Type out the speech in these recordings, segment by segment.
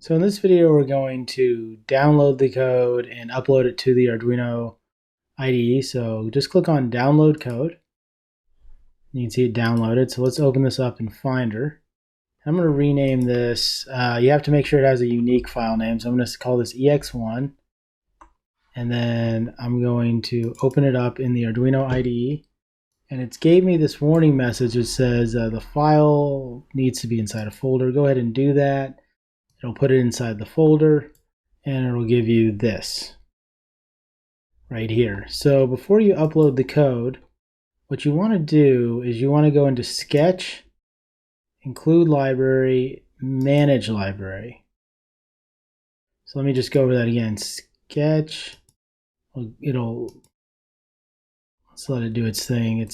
So in this video, we're going to download the code and upload it to the Arduino IDE. So just click on download code. You can see it downloaded. So let's open this up in Finder. I'm going to rename this. You have to make sure it has a unique file name. So I'm going to call this ex1. And then I'm going to open it up in the Arduino IDE. And it gave me this warning message that says the file needs to be inside a folder. Go ahead and do that. It'll put it inside the folder and it'll give you this right here. So before you upload the code, what you want to do is you want to go into Sketch, Include Library, Manage Library. So let me just go over that again. Sketch, let's let it do its thing.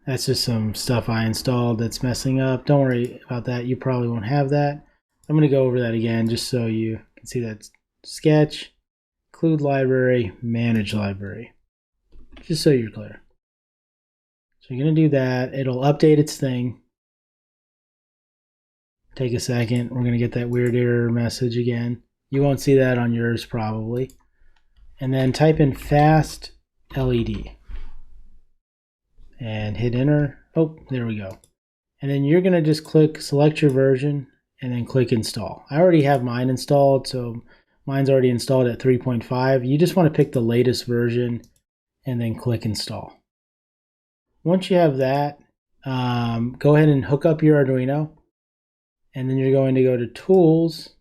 That's just some stuff I installed that's messing up. Don't worry about that. You probably won't have that. I'm going to go over that again just so you can see that. Sketch, Include Library, Manage Library. Just so you're clear. So you're going to do that. It'll update its thing. Take a second. We're going to get that weird error message again. You won't see that on yours probably. And then type in FastLED. And hit enter. Oh, there we go. And then you're going to just select your version and then click install. I already have mine installed, so mine's already installed at 3.5. You just want to pick the latest version and then click install. Once you have that, go ahead and hook up your Arduino, and then you're going to go to Tools,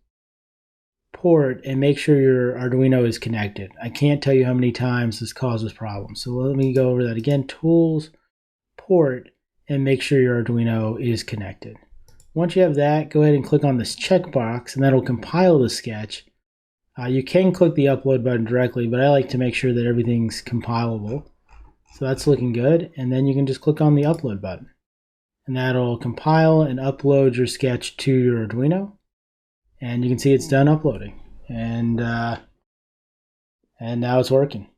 Port, and make sure your Arduino is connected. I can't tell you how many times this causes problems, so let me go over that again. Tools, Port, and make sure your Arduino is connected. Once you have that, go ahead and click on this checkbox, and that'll compile the sketch. You can click the upload button directly, but I like to make sure that everything's compilable. So that's looking good, and then you can just click on the upload button. And that'll compile and upload your sketch to your Arduino. And you can see it's done uploading. And now it's working.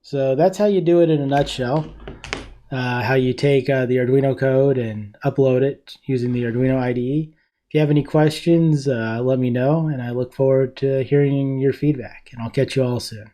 So that's how you do it in a nutshell. How you take the Arduino code and upload it using the Arduino IDE. If you have any questions, let me know, and I look forward to hearing your feedback, and I'll catch you all soon.